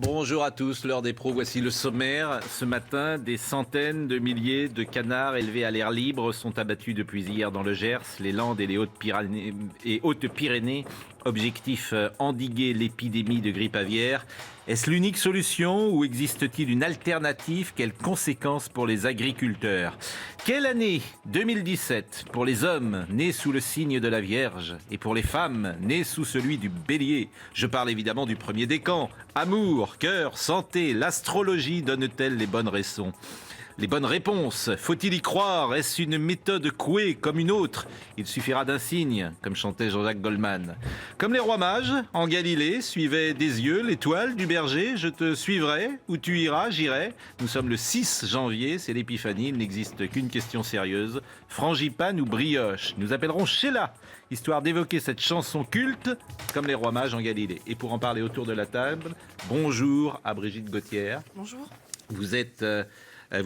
Bonjour à tous, l'heure des pros, voici le sommaire. Ce matin, des centaines de milliers de canards élevés à l'air libre sont abattus depuis hier dans le Gers, les Landes et les Hautes-Pyrénées. Objectif, endiguer l'épidémie de grippe aviaire. Est-ce l'unique solution ou existe-t-il une alternative? Quelles conséquences pour les agriculteurs? Quelle année 2017 pour les hommes nés sous le signe de la Vierge et pour les femmes nées sous celui du Bélier? Je parle évidemment du premier décan. Amour, cœur, santé, l'astrologie donne-t-elle les bonnes raisons? Les bonnes réponses, faut-il y croire? Est-ce une méthode couée comme une autre? Il suffira d'un signe, comme chantait Jean-Jacques Goldman. Comme les rois mages, en Galilée, suivaient des yeux l'étoile du berger. Je te suivrai, où tu iras, j'irai. Nous sommes le 6 janvier, c'est l'épiphanie, il n'existe qu'une question sérieuse. Frangipane ou brioche? Nous appellerons Sheila, histoire d'évoquer cette chanson culte, comme les rois mages en Galilée. Et pour en parler autour de la table, bonjour à Brigitte Gauthier. Bonjour. Vous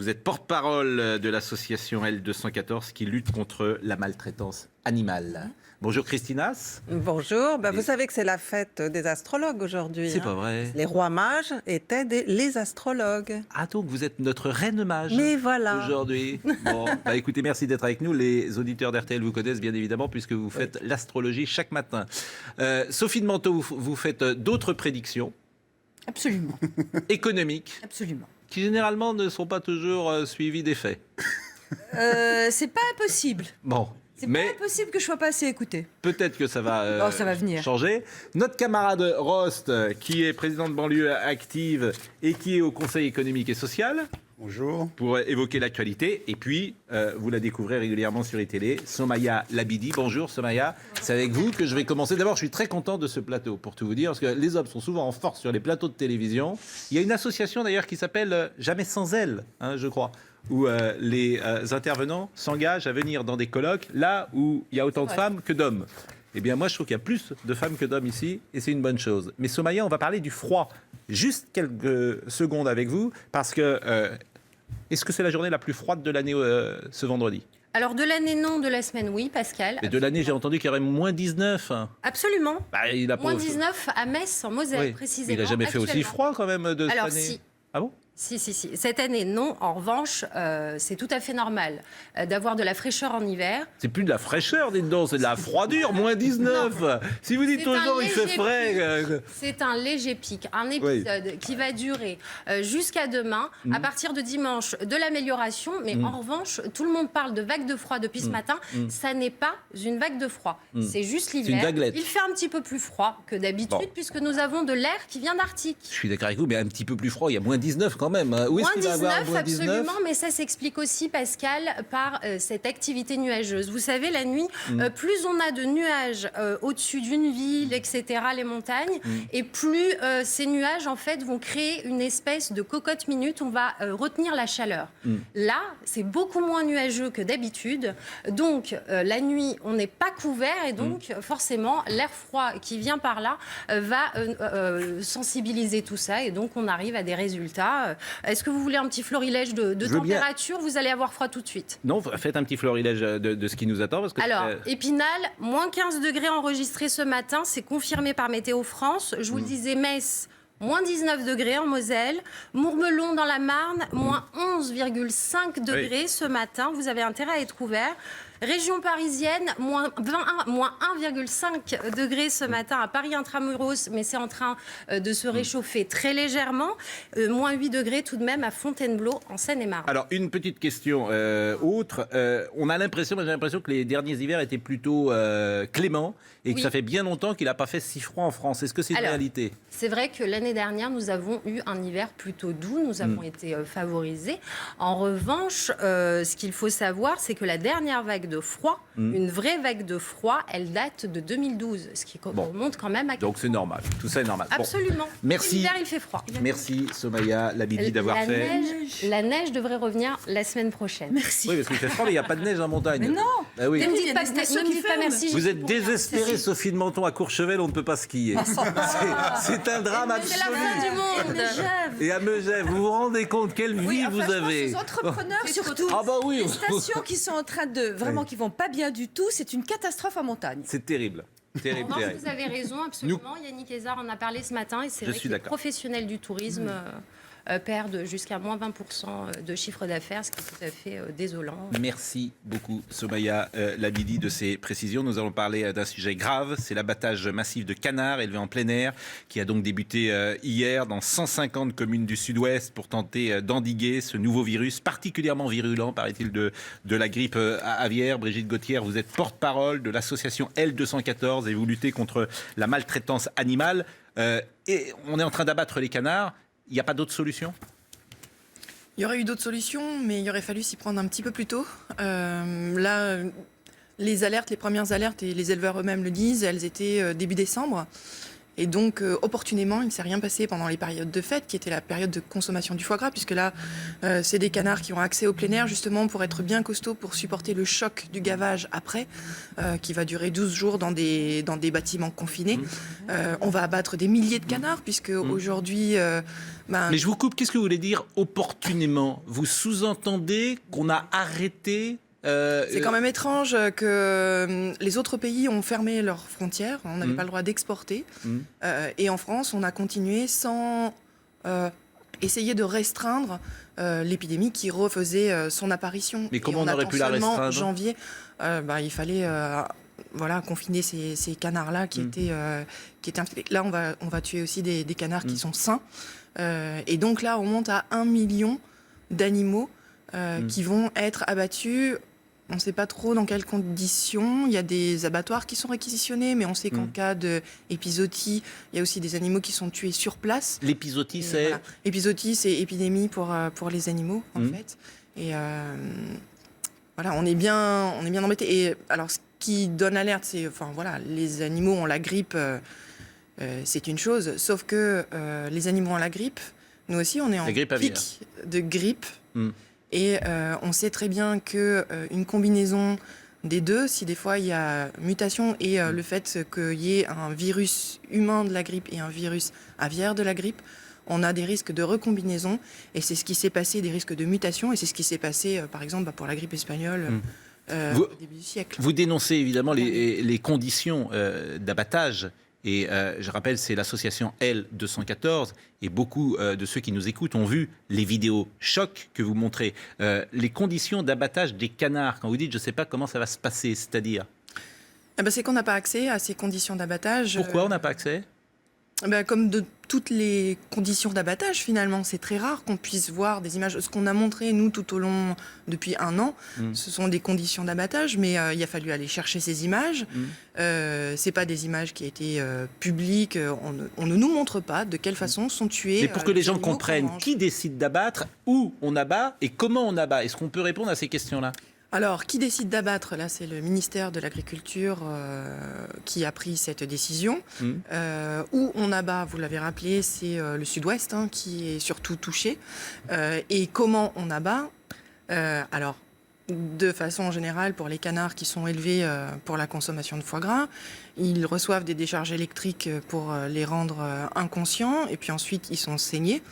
êtes porte-parole de l'association L214 qui lutte contre la maltraitance animale. Bonjour Christinas. Bonjour. Vous savez que c'est la fête des astrologues aujourd'hui. C'est pas vrai. Les rois mages étaient les astrologues. Ah donc vous êtes notre reine mage. Mais voilà. Aujourd'hui. Bon, écoutez, merci d'être avec nous. Les auditeurs d'RTL vous connaissent bien évidemment puisque vous faites l'astrologie chaque matin. Sophie de Manteau, vous faites d'autres prédictions. Absolument. Économiques. Absolument. Qui généralement ne sont pas toujours suivies des faits. C'est pas impossible. Bon. C'est pas impossible que je sois pas assez écoutée. Peut-être que ça va, ça va venir. Changer. Notre camarade Rost, qui est président de banlieue active et qui est au Conseil économique et social. Bonjour. Pour évoquer l'actualité. Et puis, vous la découvrez régulièrement sur les télés, Somaya Labidi. Bonjour Somaya. C'est avec vous que je vais commencer. D'abord, je suis très content de ce plateau, pour tout vous dire, parce que les hommes sont souvent en force sur les plateaux de télévision. Il y a une association d'ailleurs qui s'appelle Jamais sans elle, je crois, où les intervenants s'engagent à venir dans des colloques, là où il y a autant de femmes que d'hommes. Eh bien, moi, je trouve qu'il y a plus de femmes que d'hommes ici, et c'est une bonne chose. Mais Somaya, on va parler du froid. Juste quelques secondes avec vous, parce que est-ce que c'est la journée la plus froide de l'année ce vendredi? Alors de l'année non, de la semaine oui, Pascal. Et de l'année, j'ai entendu qu'il y aurait moins 19. Absolument. Il a moins 19 à Metz, en Moselle, oui. précisément. Il n'a jamais fait aussi froid quand même de cette année. Si. Ah bon? Si. Cette année, non. En revanche, c'est tout à fait normal d'avoir de la fraîcheur en hiver. C'est plus de la fraîcheur, dites donc, c'est de la froidure, moins 19. Non. Si vous dites toujours il fait frais... C'est un léger pic, un épisode qui va durer jusqu'à demain, à partir de dimanche, de l'amélioration. Mais en revanche, tout le monde parle de vague de froid depuis ce matin. Ça n'est pas une vague de froid, c'est juste l'hiver. Il fait un petit peu plus froid que d'habitude, puisque nous avons de l'air qui vient d'Arctique. Je suis d'accord avec vous, mais un petit peu plus froid, il y a moins 19 quand même. Où est-ce qu'il va avoir moins 19 absolument, mais ça s'explique aussi, Pascal, par cette activité nuageuse. Vous savez, la nuit, plus on a de nuages au-dessus d'une ville, etc., les montagnes, et plus ces nuages, en fait, vont créer une espèce de cocotte minute. On va retenir la chaleur. Là, c'est beaucoup moins nuageux que d'habitude. Donc, la nuit, on n'est pas couvert, et donc, forcément, l'air froid qui vient par là va sensibiliser tout ça, et donc, on arrive à des résultats. Est-ce que vous voulez un petit florilège de température? Vous allez avoir froid tout de suite. Non, faites un petit florilège de ce qui nous attend. Parce que alors, Épinal, moins 15 degrés enregistrés ce matin. C'est confirmé par Météo France. Je vous le disais, Metz, moins 19 degrés en Moselle. Mourmelon dans la Marne, moins 11,5 degrés ce matin. Vous avez intérêt à être ouvert. Région parisienne, moins 1,5 degrés ce matin à Paris intramuros, mais c'est en train de se réchauffer très légèrement. Moins 8 degrés tout de même à Fontainebleau, en Seine-et-Marne. Alors, une petite question autre. On a l'impression, j'ai l'impression que les derniers hivers étaient plutôt cléments et que ça fait bien longtemps qu'il n'a pas fait si froid en France. Est-ce que c'est une réalité? C'est vrai que l'année dernière, nous avons eu un hiver plutôt doux. Nous avons été favorisés. En revanche, ce qu'il faut savoir, c'est que la dernière vague de froid, une vraie vague de froid, elle date de 2012, ce qui remonte quand même à... Donc c'est normal, tout ça est normal. Absolument. Merci. L'hiver, il fait froid. Merci Somaya Labidi d'avoir fait... La neige devrait revenir la semaine prochaine. Merci. Oui, parce qu'il fait froid, mais il n'y a pas de neige en montagne. Mais non. Ah oui. Ne me dites pas merci. Vous êtes désespérée, Sophie de Menton, à Courchevel, on ne peut pas skier. C'est un drame absolu. C'est la fin du monde. Et à Megève, vous vous rendez compte quelle vie vous avez? Les entrepreneurs surtout. Ah bah oui. Les stations qui sont en train de vraiment qui vont pas bien du tout, c'est une catastrophe en montagne. C'est terrible. Terrible, En revanche, terrible. vous avez raison, absolument. Yannick Hézard en a parlé ce matin et c'est Je vrai suis que les d'accord. professionnels du tourisme perdent jusqu'à moins 20% de chiffre d'affaires, ce qui est tout à fait désolant. Merci beaucoup, Somaya Labidi, de ces précisions. Nous allons parler d'un sujet grave, c'est l'abattage massif de canards élevés en plein air, qui a donc débuté hier dans 150 communes du sud-ouest pour tenter d'endiguer ce nouveau virus, particulièrement virulent, paraît-il, de la grippe aviaire. Brigitte Gauthier, vous êtes porte-parole de l'association L214 et vous luttez contre la maltraitance animale. Et on est en train d'abattre les canards. Il n'y a pas d'autre solution ? Il y aurait eu d'autres solutions, mais il aurait fallu s'y prendre un petit peu plus tôt. Là, les premières alertes, et les éleveurs eux-mêmes le disent, elles étaient début décembre. Et donc, opportunément, il ne s'est rien passé pendant les périodes de fête, qui était la période de consommation du foie gras, puisque là, c'est des canards qui ont accès au plein air, justement, pour être bien costauds, pour supporter le choc du gavage après, qui va durer 12 jours dans des bâtiments confinés. On va abattre des milliers de canards, puisque aujourd'hui... Mais je vous coupe, qu'est-ce que vous voulez dire opportunément ? Vous sous-entendez qu'on a arrêté... C'est quand même étrange que les autres pays ont fermé leurs frontières, on n'avait pas le droit d'exporter. Et en France, on a continué sans essayer de restreindre l'épidémie qui refaisait son apparition. Mais comment on aurait pu la restreindre ? Janvier, il fallait confiner ces canards-là qui étaient infectés. Là, on va tuer aussi des canards qui sont sains. Et donc là, on monte à 1 million d'animaux qui vont être abattus. On ne sait pas trop dans quelles conditions. Il y a des abattoirs qui sont réquisitionnés, mais on sait qu'en cas d'épizootie, il y a aussi des animaux qui sont tués sur place. L'épizootie, c'est... Voilà. Épizootie, c'est épidémie pour les animaux, en fait. Et voilà, on est bien embêtés. Et alors, ce qui donne alerte, c'est... Enfin, voilà, les animaux ont la grippe, c'est une chose. Sauf que les animaux ont la grippe. Nous aussi, on est en pic de grippe. Et on sait très bien qu'une combinaison des deux, si des fois il y a mutation et le fait qu'il y ait un virus humain de la grippe et un virus aviaire de la grippe, on a des risques de recombinaison. Et c'est ce qui s'est passé, des risques de mutation. Et c'est ce qui s'est passé, par exemple, pour la grippe espagnole au début du siècle. Vous dénoncez évidemment les conditions d'abattage. Et je rappelle, c'est l'association L214 et beaucoup de ceux qui nous écoutent ont vu les vidéos chocs que vous montrez. Les conditions d'abattage des canards, quand vous dites je ne sais pas comment ça va se passer, c'est-à-dire c'est qu'on n'a pas accès à ces conditions d'abattage. Pourquoi on n'a pas accès ? Comme de toutes les conditions d'abattage, finalement, c'est très rare qu'on puisse voir des images. Ce qu'on a montré, nous, tout au long, depuis 1 an, ce sont des conditions d'abattage, mais il a fallu aller chercher ces images. C'est pas des images qui étaient publiques. On ne nous montre pas de quelle façon sont tués. Mais pour que les gens comprennent, qui décide d'abattre, où on abat et comment on abat ? Est-ce qu'on peut répondre à ces questions-là ? Alors, qui décide d'abattre ? Là, c'est le ministère de l'Agriculture qui a pris cette décision. Où on abat, vous l'avez rappelé, c'est le sud-ouest qui est surtout touché. Et comment on abat ? Alors, de façon générale, pour les canards qui sont élevés pour la consommation de foie gras, ils reçoivent des décharges électriques pour les rendre inconscients, et puis ensuite ils sont saignés.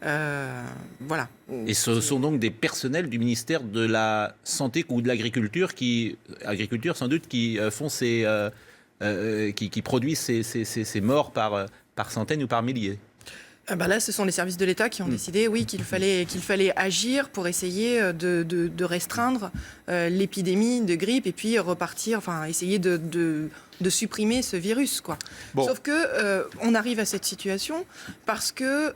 Voilà. Et ce sont donc des personnels du ministère de la Santé ou de l'Agriculture, agriculture sans doute, qui font qui produisent ces morts par centaines ou par milliers. Là, ce sont les services de l'État qui ont décidé, oui, qu'il fallait agir pour essayer de restreindre l'épidémie de grippe et puis repartir, essayer de supprimer ce virus, quoi. Bon. Sauf que on arrive à cette situation parce que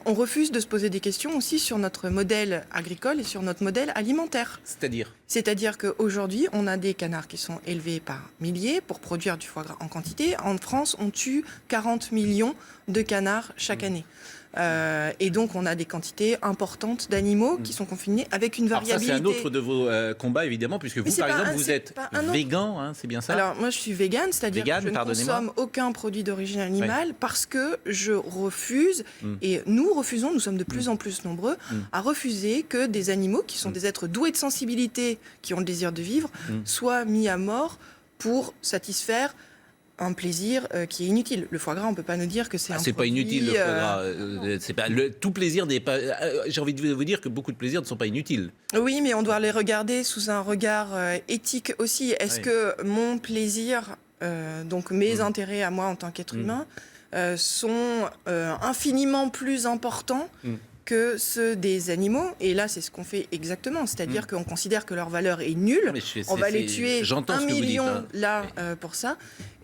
on refuse de se poser des questions aussi sur notre modèle agricole et sur notre modèle alimentaire. C'est-à-dire qu'aujourd'hui, on a des canards qui sont élevés par milliers pour produire du foie gras en quantité. En France, on tue 40 millions de canards chaque année. Et donc, on a des quantités importantes d'animaux qui sont confinés avec une variabilité. Alors ça, c'est un autre de vos combats, évidemment, puisque vous, par exemple, vous êtes végan, c'est bien ça ? Alors, moi, je suis végane, c'est-à-dire que je ne consomme aucun produit d'origine animale parce que je refuse, et nous refusons, nous sommes de plus en plus nombreux, à refuser que des animaux, qui sont des êtres doués de sensibilité, qui ont le désir de vivre, soient mis à mort pour satisfaire un plaisir qui est inutile. Le foie gras, on ne peut pas nous dire que c'est un c'est produit... pas inutile, le foie gras. Tout plaisir n'est pas... J'ai envie de vous dire que beaucoup de plaisirs ne sont pas inutiles. Oui, mais on doit les regarder sous un regard éthique aussi. Est-ce que mon plaisir donc mes intérêts à moi en tant qu'être humain, sont infiniment plus importants que ceux des animaux. Et là, c'est ce qu'on fait exactement. C'est-à-dire qu'on considère que leur valeur est nulle. On va les tuer 1 million pour ça.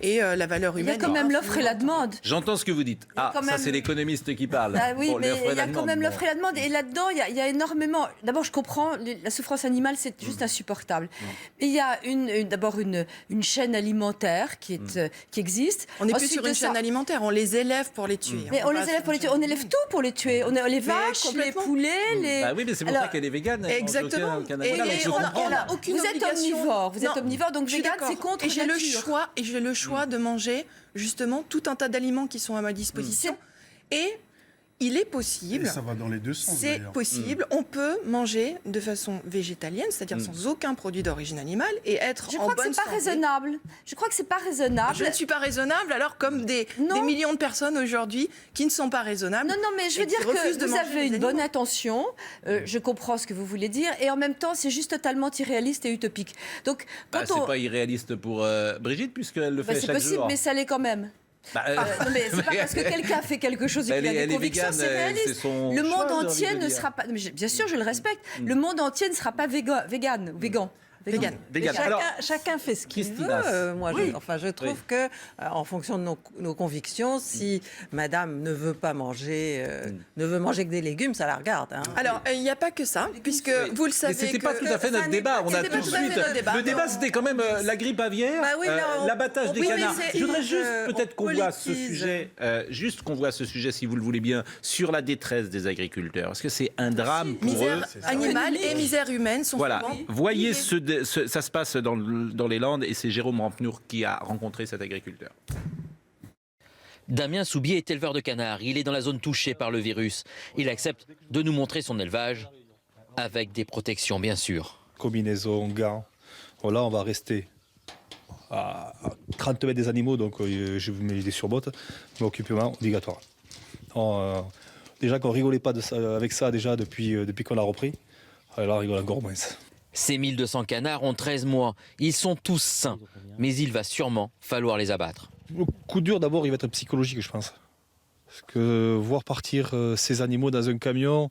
Et la valeur humaine... Il y a quand même l'offre et la demande. J'entends ce que vous dites. Ça, c'est l'économiste qui parle. Ah oui, mais il y a quand même l'offre et la demande. Et là-dedans, il y a énormément... D'abord, je comprends, la souffrance animale, c'est juste insupportable. Mais il y a d'abord une chaîne alimentaire qui existe. On n'est plus sur une chaîne alimentaire, on les élève pour les tuer. Mais on les élève pour les tuer. On élève tout pour les tuer. On les vaches, les poulets, les... Bah oui, mais c'est pour ça qu'elle est végane. Exactement. Vous êtes omnivore. Vous êtes omnivore, donc végane, c'est contre nature. Et j'ai le choix de manger justement tout un tas d'aliments qui sont à ma disposition. Et il est possible... Et ça va dans les deux sens. C'est possible. On peut manger de façon végétalienne, c'est-à-dire sans aucun produit d'origine animale, et être en bonne santé. Je crois que c'est pas raisonnable. Je crois que c'est pas raisonnable. Je ne suis pas raisonnable, alors comme des millions de personnes aujourd'hui qui ne sont pas raisonnables. Non, mais je veux dire que vous avez une bonne intention. Je comprends ce que vous voulez dire, et en même temps, c'est juste totalement irréaliste et utopique. Donc, c'est pas irréaliste pour Brigitte, puisqu'elle le fait chaque jour. C'est possible, mais ça l'est quand même. Non, mais c'est pas parce que quelqu'un fait quelque chose et qu'il a des convictions, c'est réaliste. Le monde entier ne sera pas... Bien sûr, je le respecte. Le monde entier ne sera pas végan. Chacun fait ce qu'il veut. Moi, je trouve que, en fonction de nos convictions, si Madame ne veut pas manger, ne veut manger que des légumes, ça la regarde. Hein. Alors, il n'y a pas que ça, puisque vous le savez. Mais c'était pas tout à fait notre débat. On a tout de suite. Le débat, c'était quand même la grippe aviaire, l'abattage des canards. Je voudrais juste peut-être qu'on voit ce sujet, si vous le voulez bien, sur la détresse des agriculteurs. Parce que c'est un drame pour eux. Misère animale et misère humaine sont souvent. Voyez ça se passe dans les Landes et c'est Jérôme Rampenour qui a rencontré cet agriculteur. Damien Soubier est éleveur de canards. Il est dans la zone touchée par le virus. Il accepte de nous montrer son élevage avec des protections, bien sûr. Combinaison, gants. Voilà, on va rester à 30 mètres des animaux, donc je vous mets des surbottes, mais occupement obligatoire. Déjà qu'on rigolait pas avec ça déjà depuis qu'on a repris. Alors on rigole encore moins. Ces 1200 canards ont 13 mois. Ils sont tous sains, mais il va sûrement falloir les abattre. Le coup dur d'abord, il va être psychologique, je pense. Parce que voir partir ces animaux dans un camion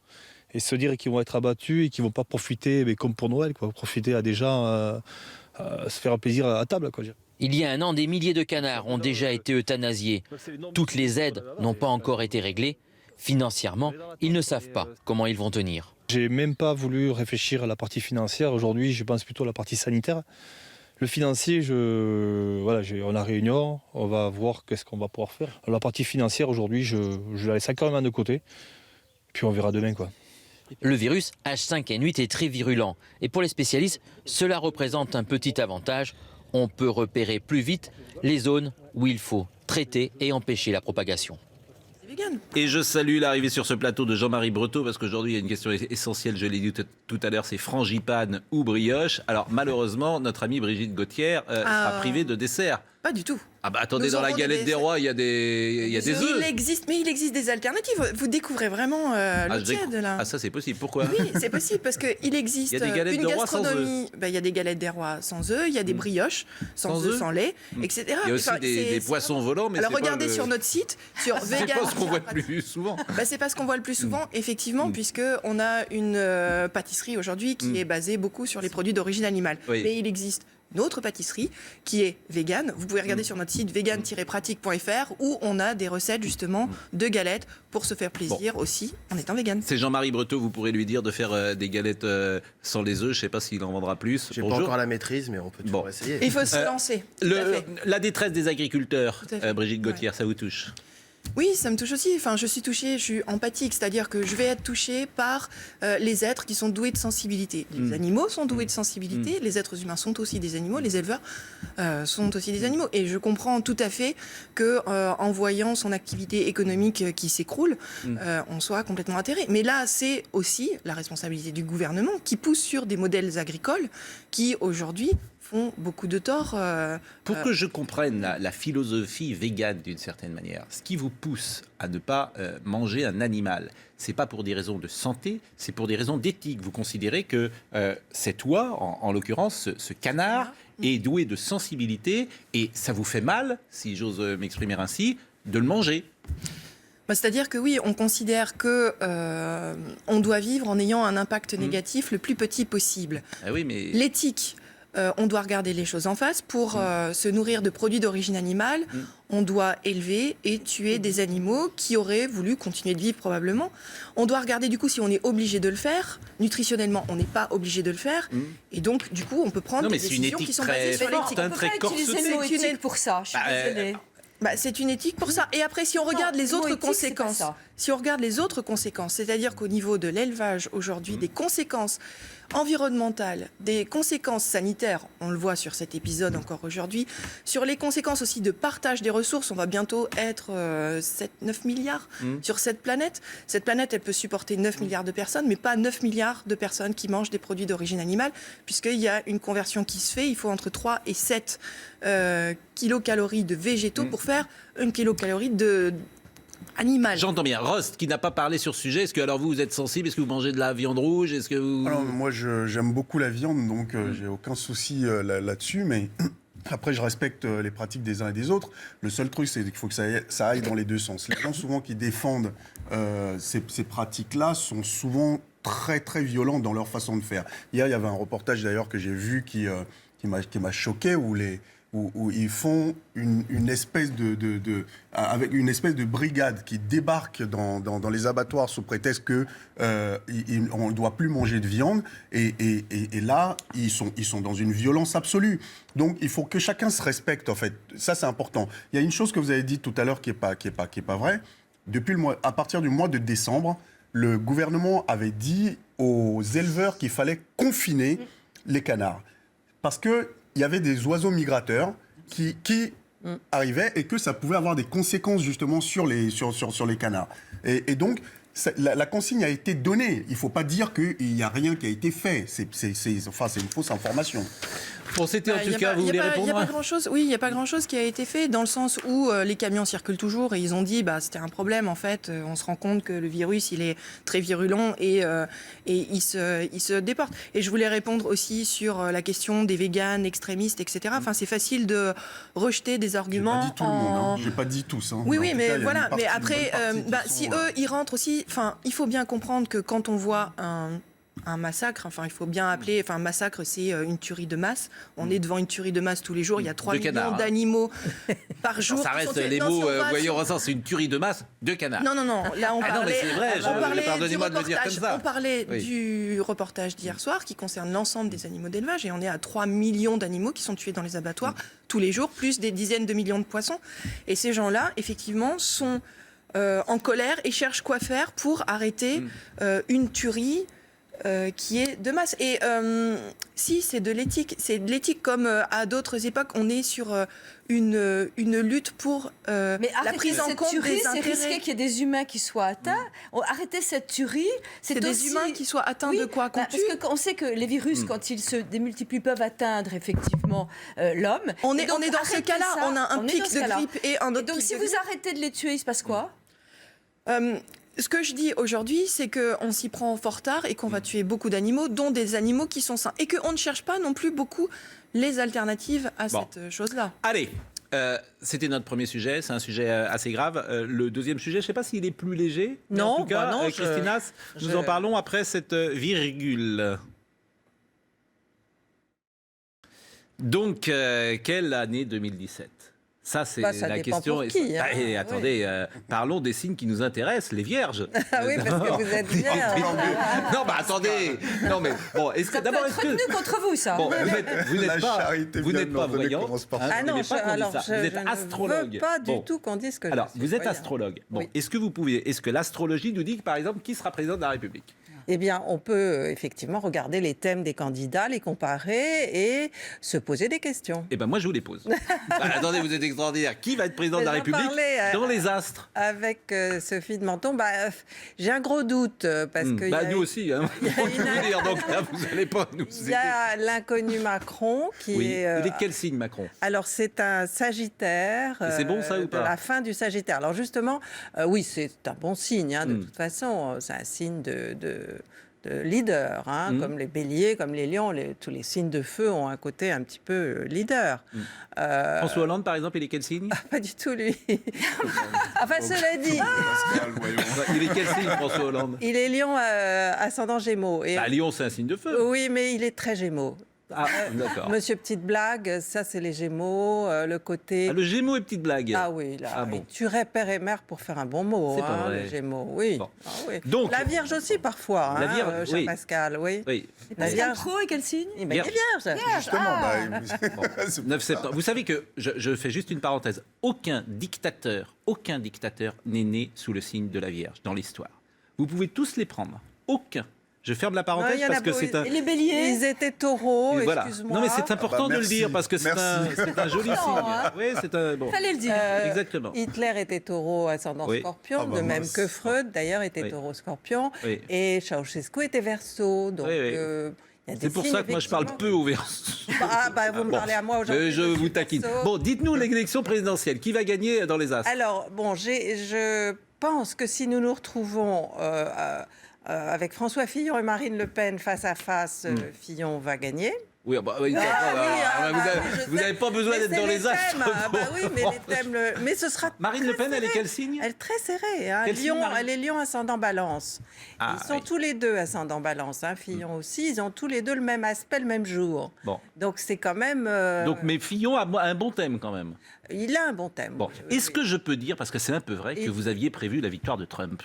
et se dire qu'ils vont être abattus et qu'ils ne vont pas profiter, mais comme pour Noël, profiter à des gens, se faire un plaisir à table. Il y a un an, des milliers de canards ont déjà été euthanasiés. Toutes les aides n'ont pas encore été réglées. Financièrement, ils ne savent pas comment ils vont tenir. J'ai même pas voulu réfléchir à la partie financière. Aujourd'hui, je pense plutôt à la partie sanitaire. Le financier, on a réunion, on va voir qu'est-ce qu'on va pouvoir faire. Alors, la partie financière, aujourd'hui, je la laisse carrément de côté. Puis on verra demain, Le virus H5N8 est très virulent. Et pour les spécialistes, cela représente un petit avantage. On peut repérer plus vite les zones où il faut traiter et empêcher la propagation. Et je salue l'arrivée sur ce plateau de Jean-Marie Breteau, parce qu'aujourd'hui, il y a une question essentielle, je l'ai dit tout à l'heure, c'est frangipane ou brioche. Alors malheureusement, notre amie Brigitte Gauthier sera privée de dessert. Pas du tout. Ah bah attendez, dans la galette des rois, il y a des œufs. Mais il existe des alternatives. Vous découvrez vraiment le tiède là. Ah ça c'est possible, pourquoi? Oui, c'est possible parce qu'il existe une gastronomie. Il y a des galettes des rois sans œufs, il y a des brioches sans œufs, sans lait, etc. Il y a aussi des poissons volants. Mais alors regardez sur notre site, sur vegan. C'est pas ce qu'on voit le plus souvent. C'est pas ce qu'on voit le plus souvent, effectivement, puisqu'on a une pâtisserie aujourd'hui qui est basée beaucoup sur les produits d'origine animale. Mais il existe une autre pâtisserie qui est végane. Vous pouvez regarder sur notre site vegan-pratique.fr où on a des recettes justement de galettes pour se faire plaisir aussi en étant végane. C'est Jean-Marie Breteau, vous pourrez lui dire de faire des galettes sans les œufs. Je ne sais pas s'il en vendra plus. J'ai pas encore la maîtrise, mais on peut toujours essayer. Il faut se lancer. La détresse des agriculteurs, Brigitte Gauthier, ça vous touche? Oui, ça me touche aussi. Enfin, je suis empathique, c'est-à-dire que je vais être touchée par les êtres qui sont doués de sensibilité. Les animaux sont doués de sensibilité, les êtres humains sont aussi des animaux, les éleveurs sont aussi des animaux. Et je comprends tout à fait que, en voyant son activité économique qui s'écroule, on soit complètement atterré. Mais là, c'est aussi la responsabilité du gouvernement qui pousse sur des modèles agricoles qui, aujourd'hui, font beaucoup de tort. Pour que je comprenne la philosophie végane d'une certaine manière, ce qui vous pousse à ne pas manger un animal, c'est pas pour des raisons de santé, c'est pour des raisons d'éthique. Vous considérez que cet oie, en l'occurrence ce canard, est doué de sensibilité et ça vous fait mal, si j'ose m'exprimer ainsi, de le manger. C'est-à-dire que oui, on considère que on doit vivre en ayant un impact négatif le plus petit possible. Ah oui, mais... L'éthique, on doit regarder les choses en face. Pour se nourrir de produits d'origine animale, on doit élever et tuer des animaux qui auraient voulu continuer de vivre probablement. On doit regarder du coup si on est obligé de le faire. Nutritionnellement, on n'est pas obligé de le faire. Et donc, du coup, on peut prendre des décisions qui sont basées sur l'éthique. On peut pas utiliser le mot éthique pour ça, je suis désolée. C'est une éthique pour ça. Et après, si on regarde les autres conséquences, c'est-à-dire qu'au niveau de l'élevage aujourd'hui, des conséquences environnementales, des conséquences sanitaires, on le voit sur cet épisode encore aujourd'hui, sur les conséquences aussi de partage des ressources, on va bientôt être 7-9 milliards sur cette planète. Cette planète, elle peut supporter 9 milliards de personnes, mais pas 9 milliards de personnes qui mangent des produits d'origine animale, puisqu'il y a une conversion qui se fait, il faut entre 3 et 7 kilocalories de végétaux pour faire 1 kilocalorie de animal. J'entends bien. Rost, qui n'a pas parlé sur ce sujet, est-ce que alors vous êtes sensible? Est-ce que vous mangez de la viande rouge? Est-ce que vous... Alors, moi, j'aime beaucoup la viande, donc j'ai aucun souci là-dessus, mais après, je respecte les pratiques des uns et des autres. Le seul truc, c'est qu'il faut que ça aille dans les deux sens. Les gens, souvent, qui défendent ces pratiques-là sont souvent très, très violents dans leur façon de faire. Hier, il y avait un reportage, d'ailleurs, que j'ai vu qui m'a choqué, où ils font une espèce avec une espèce de brigade qui débarque dans les abattoirs sous prétexte que on ne doit plus manger de viande et là ils sont dans une violence absolue. Donc il faut que chacun se respecte, en fait. Ça, c'est important. Il y a une chose que vous avez dit tout à l'heure qui est pas vraie. À partir du mois de décembre, le gouvernement avait dit aux éleveurs qu'il fallait confiner les canards parce que il y avait des oiseaux migrateurs qui arrivaient et que ça pouvait avoir des conséquences justement sur les canards. Et donc, la consigne a été donnée. Il ne faut pas dire qu'il n'y a rien qui a été fait. C'est une fausse information. Bon, c'était en tout cas, vous voulez répondre? Il n'y a pas grand-chose. Oui, il n'y a pas grand-chose qui a été fait dans le sens où les camions circulent toujours et ils ont dit c'était un problème en fait. On se rend compte que le virus il est très virulent et il se déporte. Et je voulais répondre aussi sur la question des véganes extrémistes, etc. Enfin, c'est facile de rejeter des arguments. J'ai pas dit tout le monde. J'ai pas dit tous. Oui, mais voilà. Mais après, si eux ils rentrent aussi, enfin, il faut bien comprendre que quand on voit un massacre, enfin il faut bien appeler, un massacre c'est une tuerie de masse. On est devant une tuerie de masse tous les jours, il y a 3 millions d'animaux par jour. Ça reste les mots, voyons, c'est une tuerie de masse de canards. Non, là on parlait, non, mais c'est vrai, pardonnez-moi de le dire comme ça. On parlait du reportage d'hier soir qui concerne l'ensemble des animaux d'élevage et on est à 3 millions d'animaux qui sont tués dans les abattoirs tous les jours, plus des dizaines de millions de poissons. Et ces gens-là, effectivement, sont en colère et cherchent quoi faire pour arrêter une tuerie qui est de masse. Et si, c'est de l'éthique. C'est de l'éthique comme à d'autres époques, on est sur une lutte pour la prise en compte tuerie, des intérêts. C'est risqué qu'il y ait des humains qui soient atteints. Arrêter cette tuerie, c'est des aussi... humains qui soient atteints de quoi qu'on tue. Parce qu'on sait que les virus, quand ils se démultiplient, peuvent atteindre effectivement l'homme. On est dans ce cas-là. On a un pic de grippe et un autre donc, pic si de vous grippe. arrêtez de les tuer, il se passe quoi? Ce que je dis aujourd'hui, c'est qu'on s'y prend fort tard et qu'on va tuer beaucoup d'animaux, dont des animaux qui sont sains. Et qu'on ne cherche pas non plus beaucoup les alternatives à cette chose-là. Allez, c'était notre premier sujet, c'est un sujet assez grave. Le deuxième sujet, je ne sais pas s'il est plus léger. Non, en tout cas, non, Christinas, nous en parlons après cette virgule. Donc, quelle année 2017 ? Ça, c'est la question. Pour qui, hein. Et attendez, parlons des signes qui nous intéressent, les vierges. Ah oui, parce que vous êtes vierge. Non, bah attendez. Non, mais bon, est-ce que Ça peut d'abord, être retenu contre vous, ça. Bon, vous n'êtes pas voyant. Ah non, vous êtes astrologue. Je ne veux pas du tout qu'on dise que alors, je suis vous êtes voyant. astrologue. Bon, Oui. est-ce que l'astrologie nous dit, par exemple, qui sera président de la République ? Eh bien, on peut effectivement regarder les thèmes des candidats, les comparer et se poser des questions. Eh ben moi, je vous les pose. Attendez, vous êtes extraordinaire. Qui va être président de la J'en République parlais, dans les astres ? Avec Sophie de Menton, j'ai un gros doute parce que nous aussi, hein. Faut tout vous dire. Donc là, vous n'allez pas nous il y a l'inconnu Macron qui Oui. est. Il est quel signe, Macron ? Alors, c'est un Sagittaire. Et c'est bon, ça, ou pas ? De la fin du Sagittaire. Alors, justement, oui, c'est un bon signe, de toute façon. C'est un signe de leader, hein, comme les béliers, comme les lions. Tous les signes de feu ont un côté un petit peu leader. François Hollande, par exemple, il est quel signe? Pas du tout, lui. Enfin, cela dit... Il est quel signe, François Hollande? Il est lion ascendant Gémeaux. Et Lion, c'est un signe de feu. oui, mais il est très Gémeaux. Ah, d'accord. Monsieur Petite Blague, ça c'est les Gémeaux, le côté... Le Gémeaux et petite blague. Ah oui, là, Ah bon. il tuerait père et mère pour faire un bon mot. C'est pas vrai. Les Gémeaux, oui. Bon. Ah oui. Donc, la Vierge aussi parfois, La Vierge, cher oui. Pascal, oui. Oui. La Pascal Pro et quel signe? Eh ben, il est Vierge. Justement, c'est 9 septembre. Vous savez que, je fais juste une parenthèse, aucun dictateur n'est né sous le signe de la Vierge dans l'histoire. Vous pouvez tous les prendre. Aucun. Je ferme la parenthèse il y en a parce que beau- c'est un... Et les béliers? Ils étaient taureaux, Voilà. excuse-moi. Non mais c'est important de le merci. dire parce que c'est Merci. un joli signe. hein. Oui, c'est un bon. Fallait le dire. Exactement. Hitler était taureau ascendant Oui. Scorpion, Ah bah de même mince. que Freud d'ailleurs était Oui. taureau Scorpion, Oui. et Ceausescu était Verseau. Donc, Oui, oui. il y a des C'est pour signes, ça que moi je parle effectivement. peu au Verseau. Vous me parlez à moi aujourd'hui. Je vous taquine. Verseau. Bon, dites-nous l'élection présidentielle. Qui va gagner dans les Astres? Alors, bon, je pense que si nous nous retrouvons avec François Fillon et Marine Le Pen face à face, Fillon va gagner. Oui, vous n'avez pas besoin Mais d'être c'est dans les Astres. oui, mais les thèmes. Mais ce sera. Marine très Le Pen, elle est serré. quel signe? Elle est très serrée. Hein. Quel signe, Lion, Marine elle est Lion ascendant Balance. Ah, Ils sont oui. tous les deux ascendant Balance. Hein. Fillon aussi. Ils ont tous les deux le même aspect le même jour. Bon. Donc c'est quand même. Donc, mais Fillon a un bon thème quand même. Il a un bon thème. Bon, Oui, est-ce oui. que je peux dire, parce que c'est un peu vrai, que Et- vous aviez prévu la victoire de Trump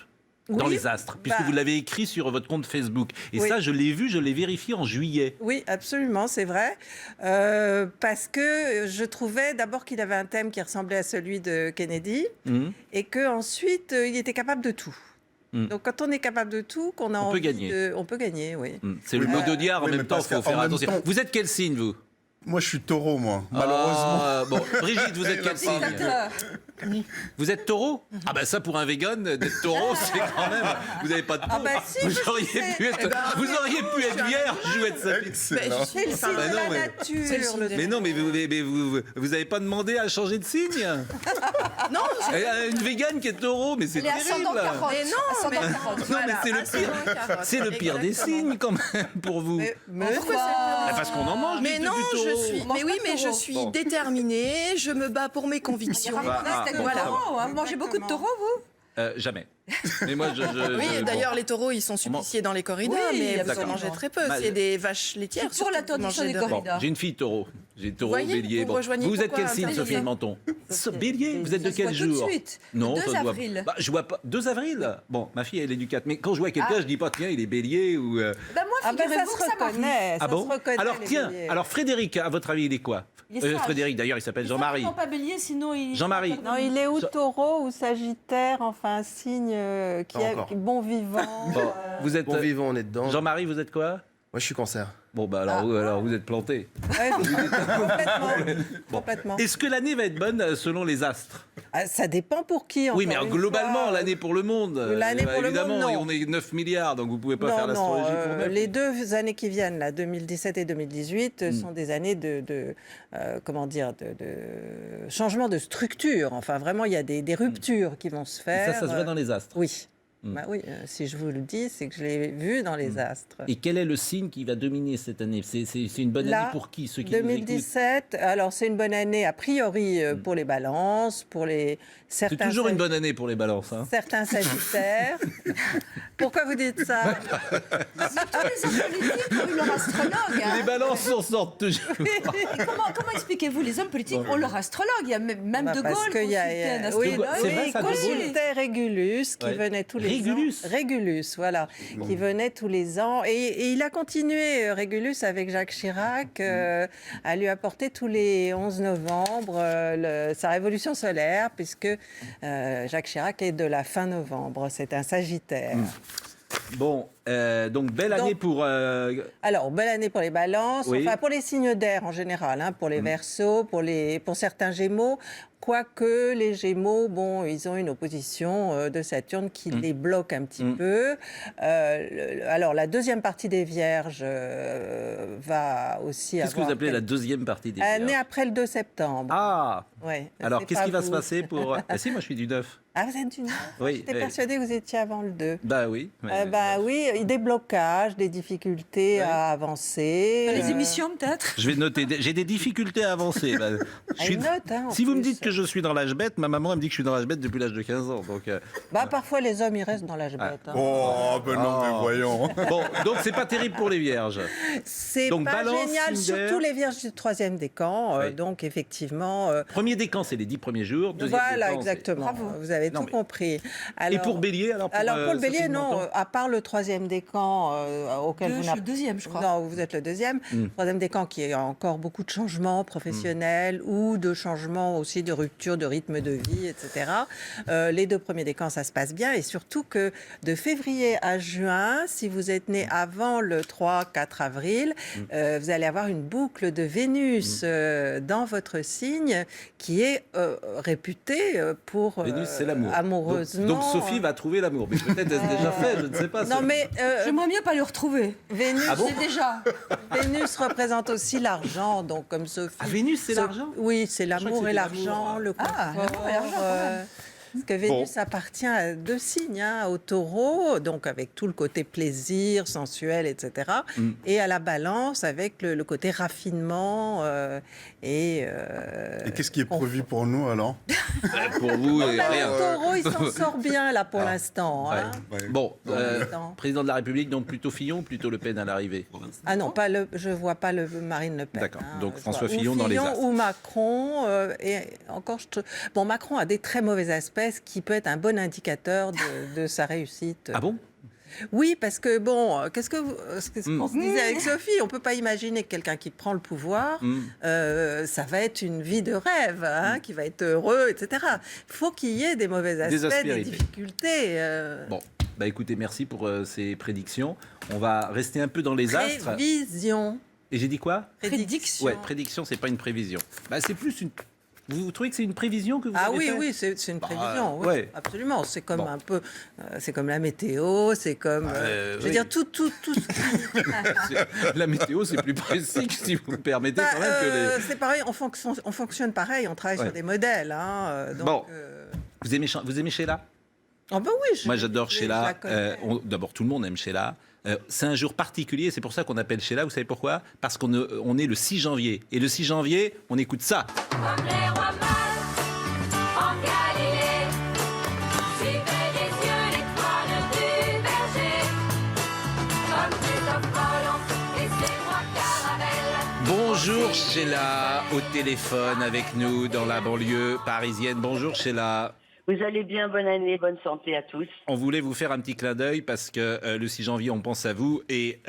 dans Oui, les Astres, puisque bah- vous l'avez écrit sur votre compte Facebook. Et Oui. ça, je l'ai vu, je l'ai vérifié en juillet. Oui, absolument, c'est vrai. Parce que je trouvais d'abord qu'il avait un thème qui ressemblait à celui de Kennedy Mhm. et qu'ensuite, il était capable de tout. Mm. Donc quand on est capable de tout, qu'on a On peut envie gagner. on peut gagner, oui. C'est le Oui, mot mais- d'Audiard, en oui, même mais temps, il Pascal, faut faire en même attention. temps- Vous êtes quel signe, vous? Moi, je suis taureau, moi, malheureusement. Ah, bon, Brigitte, vous êtes quel signe? Dictateur. Vous êtes taureau? Ah ben ça, pour un vegan, d'être taureau, c'est quand même... Vous n'avez pas de peau. Ah ben si, vous je auriez sais. pu être, vous auriez pu être vierge ou être saphique. Excellent. C'est le signe bah de non, la mais- nature. C'est le signe le- des- Mais non, mais vous n'avez pas demandé à changer de signe? Non, Une végane qui est taureau, mais c'est Elle est terrible. ascendant carotte. mais non, Ascendant mais carotte. Non, mais c'est le ascendant pire. carotte. C'est le pire des Exactement. signes quand même pour vous. Mais Pourquoi c'est le pire des Ah, parce qu'on en mange. Mais du non, taureau. je suis. mange Mais oui, pas de mais je taureau. suis Bon. déterminée. Je me bats pour mes convictions. Avec des voilà. taureaux, hein. Vous mangez beaucoup de taureaux, vous? Jamais. Mais moi, Oui, bon. d'ailleurs, les taureaux, ils sont suppliciés dans les corridas, Oui, mais vous en absolument. mangez très peu. Bah, C'est des vaches laitières. Je suis pour surtout, vous l'interdiction mangez des de- corridas. Bon, j'ai une fille taureau. J'ai taureau, Voyez, bélier. vous Bon. rejoignez Vous êtes pourquoi quel signe, un Sophie bélier Menton? Bélier. Vous êtes de Ça se quel voit tout de jour? suite. Non, Le ça 2 se voit- avril. Bah, je vois pas. 2 avril. Bon, ma fille, elle est du 4. Mais quand je vois quelqu'un, je dis pas, tiens, il est bélier ou. Ben moi, Ah ben ça figurez-vous se que ça m'arrive. reconnaît. Ah ça bon? se reconnaît, Alors les tiens, béliers. alors Frédéric, à votre avis, il est quoi? Il est sage. Frédéric, d'ailleurs, il s'appelle Il faut Jean-Marie. absolument pas bélier, sinon il... Jean-Marie. Non, il est ou taureau ou sagittaire, enfin un signe qui Pas est encore. bon vivant. Bon, vous êtes Bon vivant, on est dedans. Jean-Marie, vous êtes quoi? Moi, je suis cancer. Bon bah alors vous êtes planté. Ouais, complètement. Complètement. Est-ce que l'année va être bonne selon les astres? Ah, ça dépend pour qui. Oui, mais encore une globalement, fois. l'année pour le monde. L'année pour le évidemment, monde, non. on est 9 milliards, donc vous pouvez pas faire Non, non, l'astrologie pour 9. les 2 années qui viennent, là, 2017 et 2018, sont des années de comment dire, de changement de structure. Enfin, vraiment, il y a des ruptures qui vont se faire. Ça se voit dans les astres. Oui. Bah oui, si je vous le dis, c'est que je l'ai vu dans les astres. Et quel est le signe qui va dominer cette année? C'est une bonne Là, année pour qui? Ceux qui nous écoutent. 2017, alors c'est une bonne année a priori pour les balances, pour les C'est certains toujours une bonne année pour les balances. Hein. certains sagittaires. Pourquoi vous dites ça? Tous les hommes politiques ont eu leur astrologue. hein. Les balances s'en sortent toujours. Et comment expliquez-vous? Les hommes politiques ont leur astrologue. Il y a même Bah, De parce Gaulle qu'il y a, consultait un oui, astrologue. C'est vrai, ça, De Gaulle consultait Régulus qui Ouais. venait tous les Régulus ans. Régulus, voilà, qui venait tous les ans. Et il a continué, Régulus, avec Jacques Chirac, à lui apporter tous les 11 novembre sa révolution solaire, puisque Jacques Chirac est de la fin novembre. C'est un Sagittaire. Bon, donc belle année pour... Alors, belle année pour les balances, Oui. enfin pour les signes d'air en général, hein, pour les Verseaux, pour certains Gémeaux. Quoique les Gémeaux, bon, ils ont une opposition de Saturne qui les bloque un petit peu. Alors, la deuxième partie des Vierges va aussi Qu'est-ce que vous appelez la deuxième partie des Née Vierges? après le 2 septembre. Ah Ouais, alors, c'est qu'est-ce pas qui va se vous. passer pour... Ah si, moi je suis du 9. Ah, vous êtes du 9 ? Oui, J'étais oui. persuadée que vous étiez avant le 2. Bah oui. Oui, des blocages, des difficultés à avancer. Les émissions, peut-être. Je vais noter. J'ai des difficultés à avancer. Bah, Une note, hein, en si vous me plus. dites que je suis dans l'âge bête, ma maman elle me dit que je suis dans l'âge bête depuis l'âge de 15 ans. Donc, Parfois, les hommes, ils restent dans l'âge bête. hein. Oh, ben non, mais voyons. bon, donc c'est pas terrible pour les vierges. C'est Donc, pas Balance, génial, Cinder. surtout les vierges du 3e décan. Oui. Donc, effectivement... Premier décan, c'est les 10 premiers jours. Deuxième voilà, décan, c'est- exactement. Vous avez Non, tout mais- compris. Et pour Bélier, alors pour le Sophie Bélier, non. Menton À part le 3e décan auquel vous Je suis le deuxième, je crois. Non, vous êtes le 2e. 3e décan qui a encore beaucoup de changements professionnels ou de changements aussi de rupture de rythme de vie, etc. Les 2 premiers décans, ça se passe bien. Et surtout que de février à juin, si vous êtes né avant le 3-4 avril, vous allez avoir une boucle de Vénus dans votre signe qui est réputée pour Vénus, c'est l'amour. amoureusement. Donc Sophie va trouver l'amour. Mais peut-être est-ce déjà fait, je ne sais pas. Non, mais J'aimerais mieux pas le retrouver. Vénus, Ah bon C'est déjà. Vénus représente aussi l'argent, donc comme Sophie. Ah, Vénus, c'est l'argent ? Oui, c'est crois que l'amour c'était et l'argent, l'amour. le confort. Ah, l'amour et l'argent, quand même. Parce que Vénus appartient à 2 signes, hein, au Taureau, donc avec tout le côté plaisir, sensuel, etc. Et à la Balance, avec le côté raffinement Et qu'est-ce qui est prévu pour nous, alors? Pour vous, Le rien. Taureau, il s'en sort bien, là, pour l'instant. hein. Ouais. Bon, l'instant. président de la République, donc plutôt Fillon ou plutôt Le Pen à l'arrivée? Ah non, je ne vois pas Marine Le Pen. D'accord. Donc Je François vois Fillon dans les astres. Ou Macron. Et encore, bon, Macron a des très mauvais aspects, ce qui peut être un bon indicateur de sa réussite. Ah bon? Oui, parce que bon, qu'est-ce qu'on se disait avec Sophie? On ne peut pas imaginer que quelqu'un qui prend le pouvoir, ça va être une vie de rêve, hein, qui va être heureux, etc. Il faut qu'il y ait des mauvais aspects, des aspérités. difficultés. Bon, bah écoutez, merci pour ces prédictions. On va rester un peu dans les astres. Prévision. Et j'ai dit quoi? Prédiction. Ouais, prédiction, c'est pas une prévision. Bah, c'est plus une. Vous trouvez que c'est une prévision que vous Ah avez oui, fait? oui, c'est une prévision. Oui, ouais. absolument. C'est comme Bon. un peu, c'est comme la météo, c'est comme, je veux oui. dire tout. La météo, c'est plus précis, si vous me permettez, quand même, que les. C'est pareil, on fonctionne pareil, on travaille Ouais. sur des modèles. Hein, donc, Bon. Vous aimez Sheila? Ah ben oui. Moi, j'adore je Sheila. la connais. D'abord, tout le monde aime Sheila. C'est un jour particulier, c'est pour ça qu'on appelle Sheila. Vous savez pourquoi? Parce qu'on est le 6 janvier. Et le 6 janvier, on écoute ça. Comme les rois mages en Galilée, suivez des yeux l'étoile du berger. Comme Christophe Colomb et ses rois caravelles. Bonjour Sheila, au téléphone avec nous dans la banlieue parisienne. Bonjour Sheila. Vous allez bien, bonne année, bonne santé à tous. On voulait vous faire un petit clin d'œil parce que le 6 janvier, on pense à vous. Et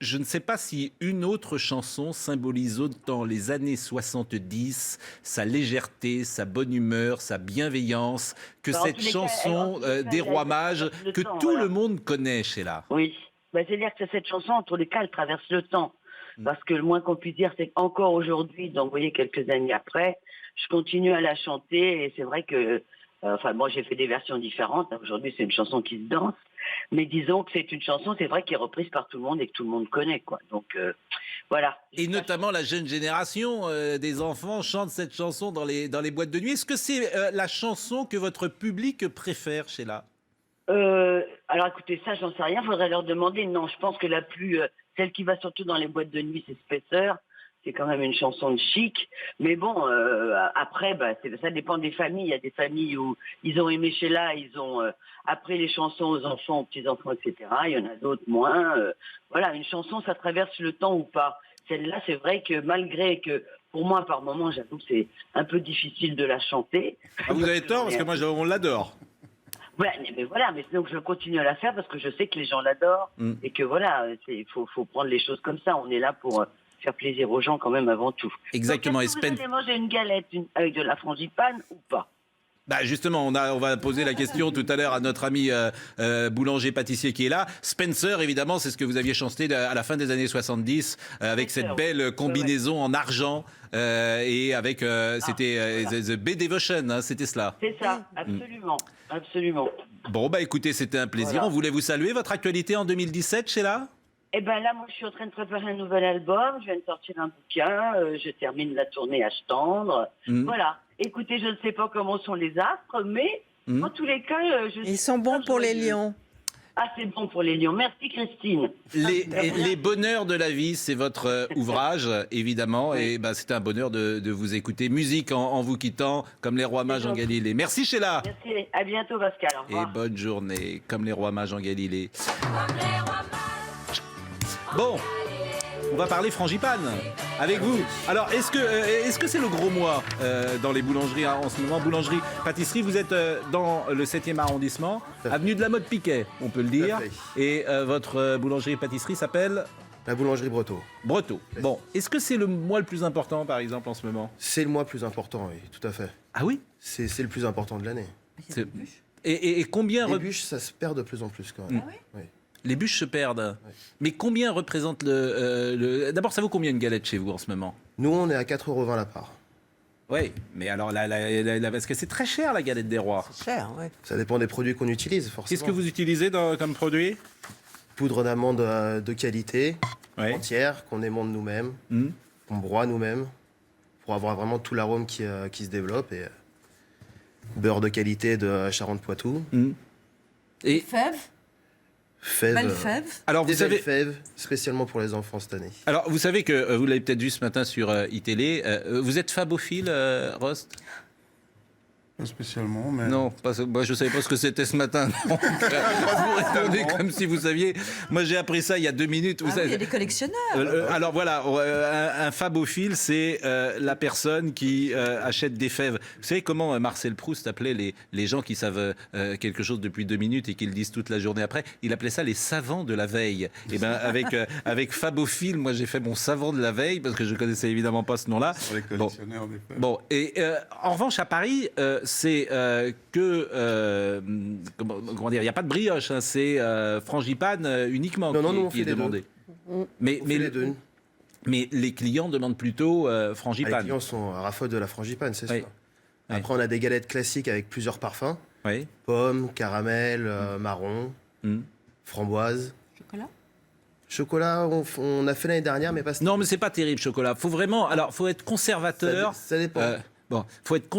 je ne sais pas si une autre chanson symbolise autant les années 70, sa légèreté, sa bonne humeur, sa bienveillance, que Bah, en cette tous les cas, chanson en tous les cas, des elle Rois a Mages traversé le que temps, tout voilà. le monde connaît, Sheila. Oui, c'est-à-dire que cette chanson, en tous les cas, elle traverse le temps. Parce que le moins qu'on puisse dire, c'est qu'encore aujourd'hui, donc vous voyez, quelques années après, je continue à la chanter et c'est vrai que, moi j'ai fait des versions différentes. Aujourd'hui, c'est une chanson qui se danse. Mais disons que c'est une chanson, c'est vrai, qui est reprise par tout le monde et que tout le monde connaît, quoi. Donc, voilà. Et notamment la jeune génération des enfants chante cette chanson dans les boîtes de nuit. Est-ce que c'est la chanson que votre public préfère, Sheila? Alors écoutez, ça, j'en sais rien, faudrait leur demander. Non, je pense que celle qui va surtout dans les boîtes de nuit, c'est Spencer. C'est quand même une chanson de chic. Mais bon, après, ça dépend des familles. Il y a des familles où ils ont aimé Sheila, ils ont appris les chansons aux enfants, aux petits-enfants, etc. Il y en a d'autres moins. Voilà, une chanson, ça traverse le temps ou pas. Celle-là, c'est vrai que malgré que, pour moi, par moments, j'avoue que c'est un peu difficile de la chanter. Ah, vous avez tort, parce que moi, on l'adore. Mais donc je continue à la faire parce que je sais que les gens l'adorent et que voilà, il faut prendre les choses comme ça. On est là pour faire plaisir aux gens quand même avant tout. Exactement. Donc, est-ce que vous allez manger une galette avec de la frangipane ou pas? Bah justement, on va poser la question tout à l'heure à notre ami boulanger-pâtissier qui est là. Spencer, évidemment, c'est ce que vous aviez chanté à la fin des années 70 avec Spencer, cette belle combinaison en argent et avec c'était voilà. The Bay Devotion, hein, c'était cela. C'est ça, absolument, absolument. Bon bah écoutez, c'était un plaisir. Voilà. On voulait vous saluer. Votre actualité en 2017, Sheila? Eh ben là, moi, je suis en train de préparer un nouvel album. Je viens de sortir un bouquin. Je termine la tournée à Stendre. Voilà. Écoutez, je ne sais pas comment sont les astres, mais En tous les cas, Ils sont bons pour les lions. Ah, c'est bon pour les lions. Merci Christine. Les bonheurs de la vie, c'est votre ouvrage, évidemment. Oui. Et c'est un bonheur de vous écouter. Musique en vous quittant, comme les rois mages en Galilée. Merci Sheila. Merci. À bientôt Pascal. Au Et revoir. bonne journée, comme les rois mages en Galilée. Bon, on va parler frangipane avec vous. Alors, est-ce que c'est le gros mois dans les boulangeries en ce moment? Boulangerie, pâtisserie, vous êtes dans le 7e arrondissement, avenue de la Mode Piquet, on peut le dire. Et votre boulangerie pâtisserie s'appelle La boulangerie Breteau. Breteau. Bon, est-ce que c'est le mois le plus important, par exemple, en ce moment? C'est le mois plus important, oui, tout à fait. Ah oui? C'est le plus important de l'année. Et combien... Les bûches, ça se perd de plus en plus, quand même. Oui. Les bûches se perdent. Oui. Mais combien représente le... D'abord, ça vaut combien une galette chez vous en ce moment? Nous, on est à 4,20 € la part. Oui, mais alors, parce que c'est très cher, la galette des rois. Cher, oui. Ça dépend des produits qu'on utilise, forcément. Qu'est-ce que vous utilisez comme produit? Poudre d'amande de qualité, Ouais. entière, qu'on émonde nous-mêmes, qu'on broie nous-mêmes, pour avoir vraiment tout l'arôme qui se développe. Et beurre de qualité de Charente-Poitou. Et Fèves, Fèves. belles fèves. alors, Des vous savez... belles fèves, spécialement pour les enfants cette année. Alors, vous savez que, vous l'avez peut-être vu ce matin sur iTélé, vous êtes fabophile, Rost? Pas spécialement, mais... Non, moi je ne savais pas ce que c'était ce matin. Donc, vous répondez comme si vous saviez. Moi j'ai appris ça il y a 2 minutes. Vous Ah oui, savez. il y a des collectionneurs. Alors voilà, un fabophile, c'est la personne qui achète des fèves. Vous savez comment Marcel Proust appelait les gens qui savent quelque chose depuis 2 minutes et qui le disent toute la journée après? Il appelait ça les savants de la veille. Et ben avec fabophile, moi j'ai fait mon savant de la veille parce que je connaissais évidemment pas ce nom-là. Sur les collectionneurs des fèves. Bon, et en revanche à Paris, c'est comment dire, il n'y a pas de brioche, hein, c'est frangipane uniquement Non, nous, on qui fait est les demandé. Mais les deux. Mais les clients demandent plutôt Les frangipane. clients sont raffolent de la frangipane, c'est Oui. sûr. Après, on a des galettes classiques avec plusieurs parfums. Oui. Pommes, caramel, marron, framboise. Chocolat, on a fait l'année dernière, mais pas cette Non, mais c'est pas terrible, chocolat. Faut vraiment, alors, faut être conservateur. Ça dépend. Faut être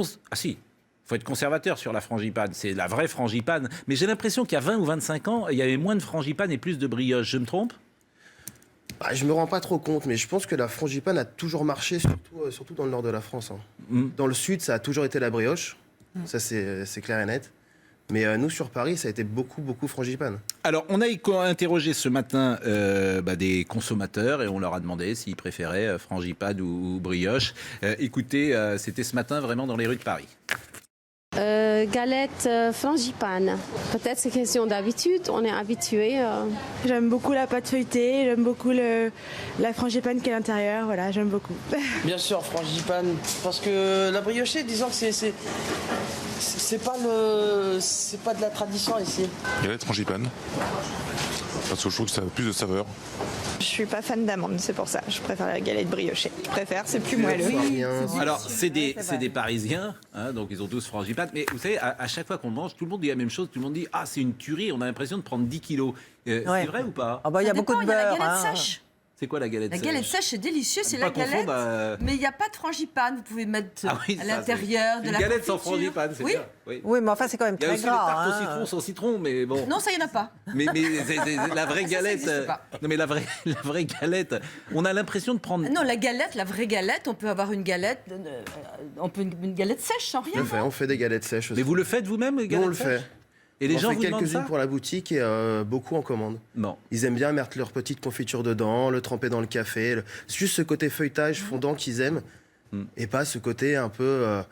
faut être conservateur sur la frangipane. C'est la vraie frangipane. Mais j'ai l'impression qu'il y a 20 ou 25 ans, il y avait moins de frangipane et plus de brioche. Je me trompe? Je me rends pas trop compte, mais je pense que la frangipane a toujours marché, surtout dans le nord de la France. Dans le sud, ça a toujours été la brioche. Ça, c'est clair et net. Mais nous, sur Paris, ça a été beaucoup frangipane. Alors, on a interrogé ce matin des consommateurs et on leur a demandé s'ils préféraient frangipane ou brioche. Écoutez, c'était ce matin vraiment dans les rues de Paris. Galette frangipane. Peut-être c'est question d'habitude, on est habitué. J'aime beaucoup la pâte feuilletée, j'aime beaucoup la frangipane qui est à l'intérieur, voilà, j'aime beaucoup. Bien sûr, frangipane, parce que la briochée, disons que c'est pas de la tradition ici. Galette frangipane, parce que je trouve que ça a plus de saveur. Je suis pas fan d'amande, c'est pour ça, je préfère la galette briochée. Je préfère, c'est plus moelleux. Alors, c'est des Parisiens, hein, donc ils ont tous frangipane. Mais vous savez, à chaque fois qu'on mange, tout le monde dit la même chose. Tout le monde dit « Ah, c'est une tuerie, on a l'impression de prendre 10 kilos. C'est vrai ou pas? Ah bah, il y a beaucoup de beurre. Il y a la galette sèche. C'est quoi la galette La sèche? galette sèche, c'est délicieux, c'est la Pas confondre, galette. Mais il n'y a pas de frangipane, vous pouvez mettre Ah oui, à ça, l'intérieur de une la galette sans confiture. frangipane, c'est Oui. bien. Oui. Oui, mais enfin, c'est quand même Il y a très aussi les gras. tartes au citron sans citron, mais bon. Non, ça, il n'y en a pas. Mais c'est la vraie galette. existe pas. Non, mais la vraie galette. On a l'impression de prendre. Non, la galette, la vraie galette, on peut avoir une galette, une galette sèche sans rien. On fait des galettes sèches aussi. Mais vous le faites vous-même, les Nous, on galettes le fait. sèches? Et les gens on vous fait demandent ça? quelques-unes pour la boutique et beaucoup en commande. Non. Ils aiment bien mettre leur petite confiture dedans, le tremper dans le café. C'est juste ce côté feuilletage fondant qu'ils aiment et pas ce côté un peu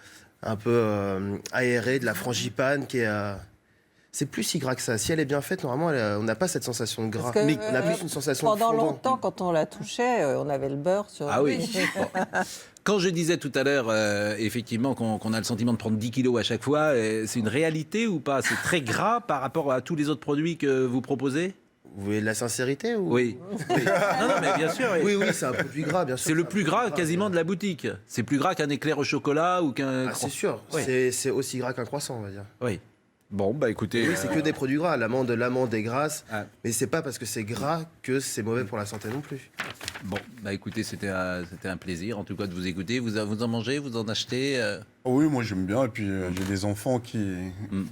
aéré de la frangipane qui est... C'est plus si gras que ça. Si elle est bien faite, normalement, on n'a pas cette sensation de gras. Parce que, Mais on a plus une sensation de pendant fondant. longtemps, quand on la touchait, on avait le beurre sur Ah oui. Quand je disais tout à l'heure, effectivement, qu'on a le sentiment de prendre 10 kilos à chaque fois, c'est une réalité ou pas? C'est très gras par rapport à tous les autres produits que vous proposez? Vous voulez de la sincérité ou... Oui. Non, mais bien sûr. Oui, c'est un produit gras, bien sûr. C'est le plus gras quasiment de la boutique. C'est plus gras qu'un éclair au chocolat ou qu'un... C'est sûr. Oui. C'est aussi gras qu'un croissant, on va dire. Oui. Bon, bah écoutez... Oui, c'est que des produits gras. L'amande est grasse. Mais c'est pas parce que c'est gras que c'est mauvais pour la santé non plus. Bon, bah écoutez, c'était un plaisir en tout cas de vous écouter. Vous en mangez, vous en achetez Oui, moi j'aime bien. Et puis j'ai des enfants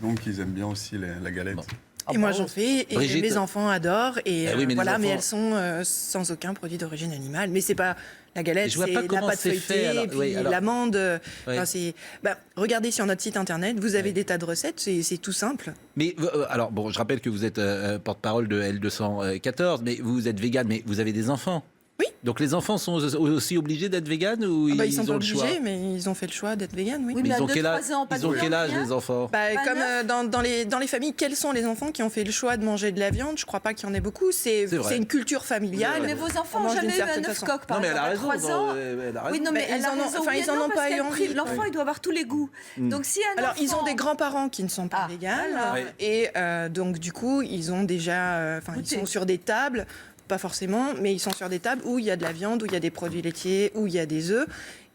donc ils aiment bien aussi la galette. Bon. Et moi j'en fais, et Brigitte. mes enfants adorent, et Ah oui, mais voilà, les mais enfants- elles sont sans aucun produit d'origine animale. Mais c'est pas la galette, Je vois c'est pas la comment pâte c'est fait, feuilletée, alors. et puis Oui, alors- l'amande. Oui. Enfin, regardez sur notre site internet, vous avez des tas de recettes, c'est tout simple. Mais alors, bon, je rappelle que vous êtes porte-parole de L214, mais vous êtes végane, mais vous avez des enfants. Oui. Donc les enfants sont aussi obligés d'être véganes ou Ils ils sont pas ont le choix? obligés, mais ils ont fait le choix d'être véganes, oui. Oui, Mais mais ils à ont quel 2-3 ans, pas Ils ont de quel âge rien. les enfants? Bah, Pas comme neuf. dans les familles, quels sont les enfants qui ont fait le choix de manger de la viande? Je crois pas qu'il y en ait beaucoup. C'est vrai. une culture familiale. Mais vos enfants On n'ont mange d'une jamais eu un certaine œuf façon. coq, par Non, mais elle a exemple, à raison. 3 ans. Elle a raison. Oui, non, mais Mais elle ils a en ont- raison. enfin, Oui, ils en non, ont parce pas eu qu'elle envie. L'enfant, il doit avoir tous les goûts. Donc si un Alors, ils ont enfant- des grands-parents qui ne sont pas véganes, voilà. Ouais. et donc du coup, ils ont déjà, ils Goûté. sont sur des tables, pas forcément, mais ils sont sur des tables où il y a de la viande, où il y a des produits laitiers, où il y a des œufs,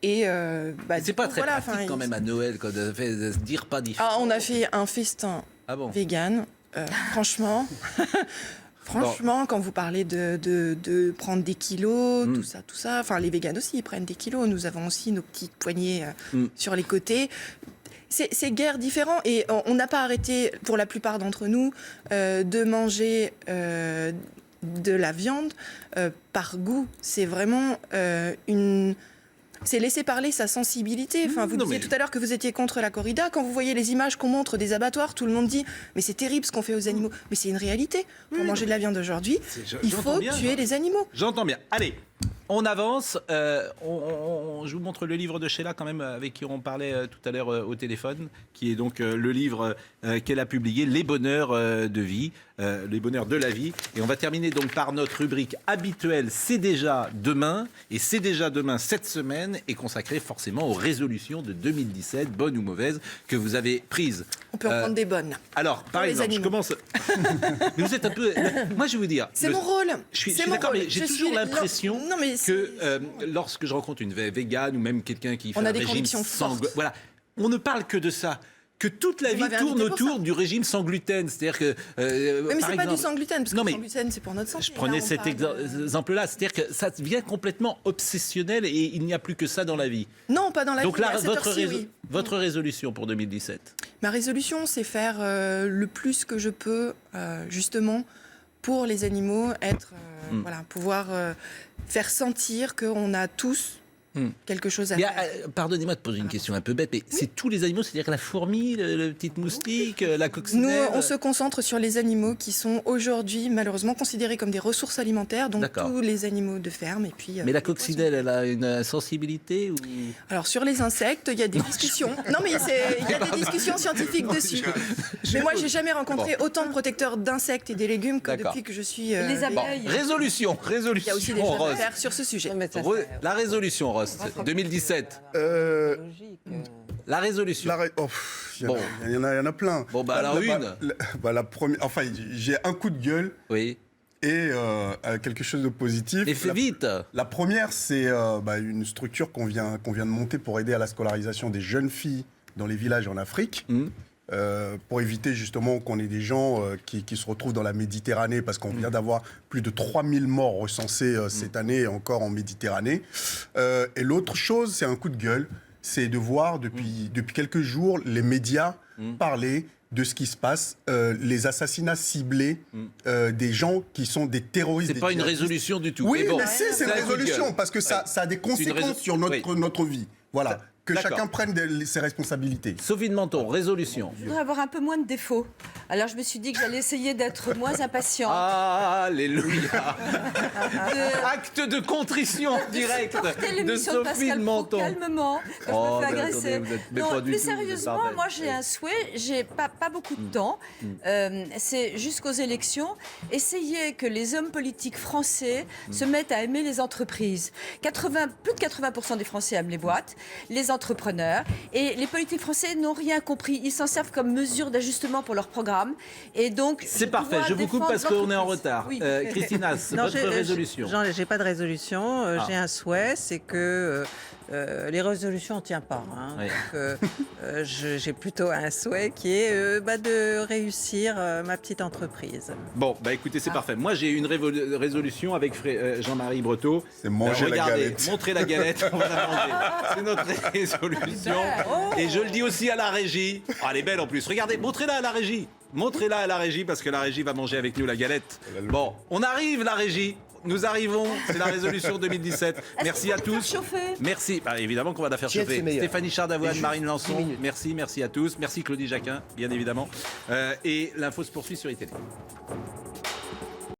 et C'est du pas coup, très voilà, pratique quand même à Noël quand on fait se dire pas différent. Ah, on a fait un festin Ah bon. vegan, franchement. Franchement, quand vous parlez de prendre des kilos, tout ça, enfin les véganes aussi, ils prennent des kilos. Nous avons aussi nos petites poignées sur les côtés. C'est guère différent, et on n'a pas arrêté, pour la plupart d'entre nous, de manger de la viande par goût. C'est vraiment c'est laisser parler sa sensibilité. Enfin, vous non, disiez mais- tout à l'heure que vous étiez contre la corrida. Quand vous voyez les images qu'on montre des abattoirs, tout le monde dit « mais c'est terrible ce qu'on fait aux animaux ». Mais c'est une réalité. Pour manger de la viande aujourd'hui, il j'entends faut bien, tuer les animaux. J'entends bien. Allez, on avance. Je vous montre le livre de Sheila quand même, avec qui on parlait tout à l'heure au téléphone, qui est donc le livre qu'elle a publié, Les bonheurs de vie, les bonheurs de la vie. Et on va terminer donc par notre rubrique habituelle, c'est déjà demain. Et c'est déjà demain, cette semaine est consacrée forcément aux résolutions de 2017, bonnes ou mauvaises, que vous avez prises. On peut en prendre des bonnes. Alors, par les exemple, je animaux. commence. Mais vous êtes un peu. Moi, je vais vous dire. C'est mon rôle. Je suis C'est mon d'accord, rôle. mais j'ai Je toujours suis- l'impression Non, mais que lorsque je rencontre une végane ou même quelqu'un qui fait On a un des régime convictions sans fortes. voilà, on ne parle que de ça. Que toute la Vous vie m'avez tourne invité pour autour ça. du régime sans gluten. C'est-à-dire que. Mais par c'est pas du exemple- sans gluten, parce que Non, le mais sans gluten, c'est pour notre santé. je prenais Là, on cet parle de- exemple-là. C'est-à-dire que ça devient complètement obsessionnel et il n'y a plus que ça dans la vie. Non, pas dans la Donc vie. là, à cette heure-ci, oui. votre résolution pour 2017. Ma résolution, c'est faire le plus que je peux, justement, pour les animaux, voilà, pouvoir faire sentir qu'on a tous quelque chose à Il y a, faire. pardonnez-moi de poser une question un peu bête, mais c'est tous les animaux, c'est-à-dire que la fourmi, le petit moustique, la Nous, coccinelle. on se concentre sur les animaux qui sont aujourd'hui malheureusement considérés comme des ressources alimentaires, donc D'accord. tous les animaux de ferme. Et puis, Mais la les coccinelle, elle a une sensibilité ou... Alors sur les insectes, il y a des discussions. Non mais il y a des discussions scientifiques dessus. Mais moi, j'ai jamais rencontré autant de protecteurs d'insectes et des légumes que D'accord. depuis que je suis. Les végane. abeilles. Résolution, Il y a aussi des choses à Rose. faire sur ce sujet. La résolution, Rose, 2017. La résolution. Il y en a plein. Bon, bah alors une. La première, enfin, j'ai un coup de gueule. Oui. Et quelque chose de positif. Et fais vite. La première, c'est une structure qu'on vient de monter pour aider à la scolarisation des jeunes filles dans les villages en Afrique. Pour éviter justement qu'on ait des gens qui se retrouvent dans la Méditerranée, parce qu'on vient d'avoir plus de 3000 morts recensés cette année encore en Méditerranée. Et l'autre chose, c'est un coup de gueule, c'est de voir depuis quelques jours les médias parler de ce qui se passe, les assassinats ciblés des gens qui sont des terroristes. C'est pas une résolution du tout. Oui, bon, mais c'est une un coup de résolution, gueule. parce que ça a des C'est une conséquences sur notre vie. Voilà. Que D'accord. chacun prenne ses responsabilités. Sophie de Menton, résolution. Je voudrais avoir un peu moins de défauts. Alors je me suis dit que j'allais essayer d'être moins impatiente. Alléluia. Acte de contrition direct Porter de l'émission de Sophie de Pascal Pro Menton. calmement. Je Oh, me fais mais agresser. attendez, vous êtes- mais Non, pas du plus tout, vous êtes sérieusement, parfaite. moi j'ai un souhait. J'ai pas beaucoup de temps. C'est jusqu'aux élections. Essayer que les hommes politiques français se mettent à aimer les entreprises. Plus de 80% des Français aiment les boîtes, les entrepreneurs. Et les politiques français n'ont rien compris. Ils s'en servent comme mesure d'ajustement pour leur programme. Et donc, C'est parfait, je vous coupe parce qu'on est en retard. Oui. Christina, Non, votre résolution. J'ai pas de résolution. J'ai un souhait, c'est que les résolutions, on ne tient pas. Hein. Ouais. Donc, j'ai plutôt un souhait qui est de réussir ma petite entreprise. Bon, bah écoutez, c'est parfait. Moi, j'ai une résolution avec Jean-Marie Breteau. C'est manger la galette. Montrer la galette, on va la manger. C'est notre résolution. Et je le dis aussi à la régie. Oh, elle est belle en plus. Regardez, montrez-la à la régie. Montrez-la à la régie parce que la régie va manger avec nous la galette. Bon, on arrive, la régie. Nous arrivons, c'est la résolution 2017. Merci à tous. Merci. Bah, évidemment qu'on va la faire chauffer. Stéphanie Chardavoine, Marine Lançon. Merci à tous. Merci Claudie Jacquin, bien évidemment. Et l'info se poursuit sur iTélé.